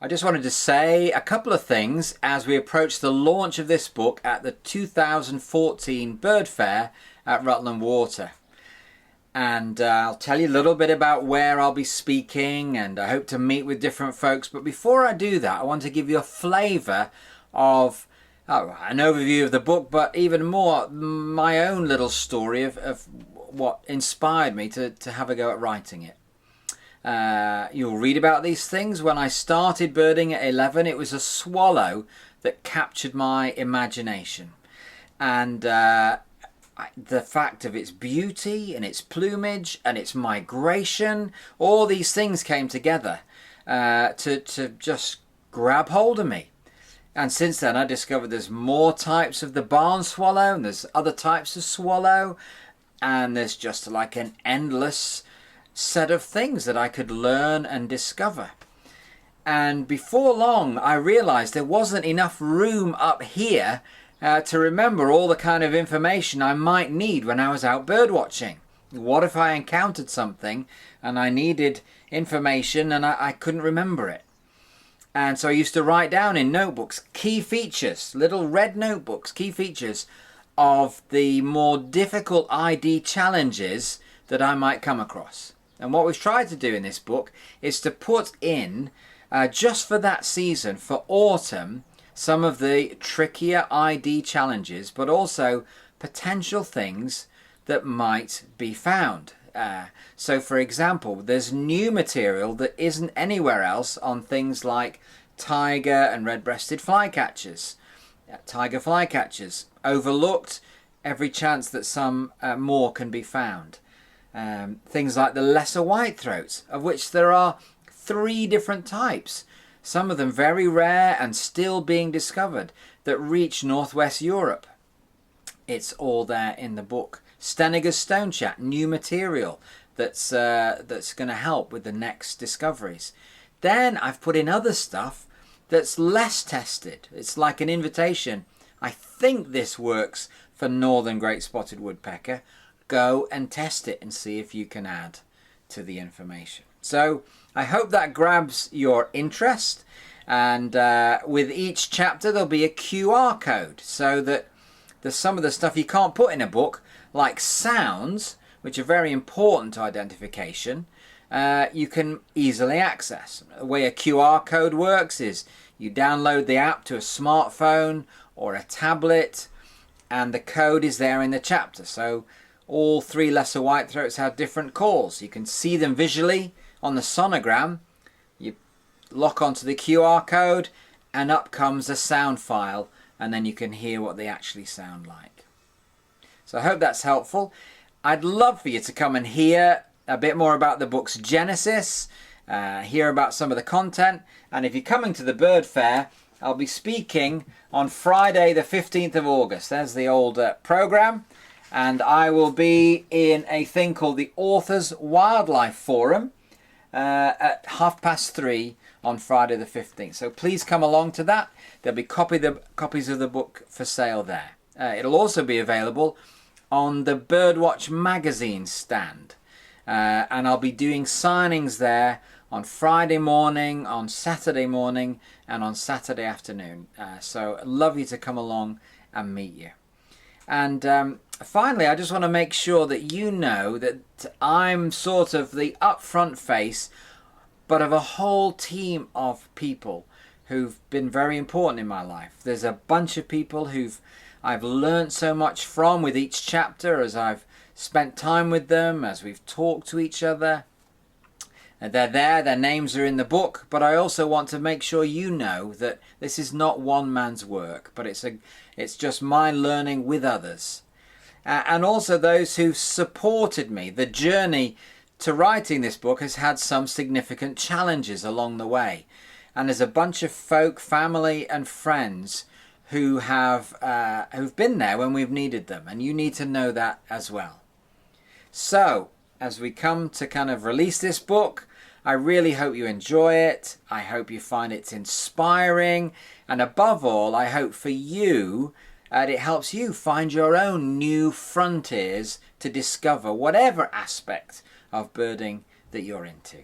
I just wanted to say a couple of things as we approach the launch of this book at the 2014 Bird Fair at Rutland Water. And I'll tell you a little bit about where I'll be speaking, and I hope to meet with different folks. But before I do that, I want to give you a flavour of an overview of the book, but even more my own little story of what inspired me to have a go at writing it. You'll read about these things. When I started birding at 11, it was a swallow that captured my imagination. And the fact of its beauty and its plumage and its migration, all these things came together to just grab hold of me. And since then I discovered there's more types of the barn swallow, and there's other types of swallow, and there's just like an endless set of things that I could learn and discover. And before long I realized there wasn't enough room up here to remember all the kind of information I might need when I was out bird watching. What if I encountered something and I needed information and I couldn't remember it? And so I used to write down in notebooks key features, little red notebooks, key features of the more difficult ID challenges that I might come across. And what we've tried to do in this book is to put in, just for that season, for autumn, some of the trickier ID challenges, but also potential things that might be found. So for example, there's new material that isn't anywhere else on things like tiger and red-breasted flycatchers. Tiger flycatchers, overlooked, every chance that some more can be found. Things like the lesser whitethroats, of which there are 3 different types, some of them very rare and still being discovered, that reach northwest Europe. It's all there in the book. Steniger's stonechat, new material that's going to help with the next discoveries. Then I've put in other stuff that's less tested. It's like an invitation. I think this works for northern great spotted woodpecker. Go and test it and see if you can add to the information. So I hope that grabs your interest, and with each chapter there'll be a QR code so that there's some of the stuff you can't put in a book, like sounds, which are very important to identification, you can easily access. The way a QR code works is you download the app to a smartphone or a tablet, and the code is there in the chapter. So all 3 lesser whitethroats have different calls. You can see them visually on the sonogram. You lock onto the QR code and up comes a sound file, and then you can hear what they actually sound like. So I hope that's helpful. I'd love for you to come and hear a bit more about the book's genesis, hear about some of the content, and if you're coming to the Bird Fair, I'll be speaking on Friday the 15th of August. There's the old program. And I will be in a thing called the Authors Wildlife Forum at 3:30 on Friday the 15th. So please come along to that. There'll be copies of the book for sale there. It'll also be available on the Birdwatch magazine stand. And I'll be doing signings there on Friday morning, on Saturday morning, and on Saturday afternoon. So I'd love you to come along and meet you. And finally, I just want to make sure that you know that I'm sort of the upfront face, but of a whole team of people who've been very important in my life. There's a bunch of people I've learned so much from with each chapter as I've spent time with them, as we've talked to each other. And they're there, their names are in the book, but I also want to make sure you know that this is not one man's work, but it's just my learning with others. And also those who've supported me. The journey to writing this book has had some significant challenges along the way. And there's a bunch of folk, family and friends who who've been there when we've needed them. And you need to know that as well. So, as we come to kind of release this book, I really hope you enjoy it. I hope you find it inspiring. And above all, I hope for you that it helps you find your own new frontiers to discover whatever aspect of birding that you're into.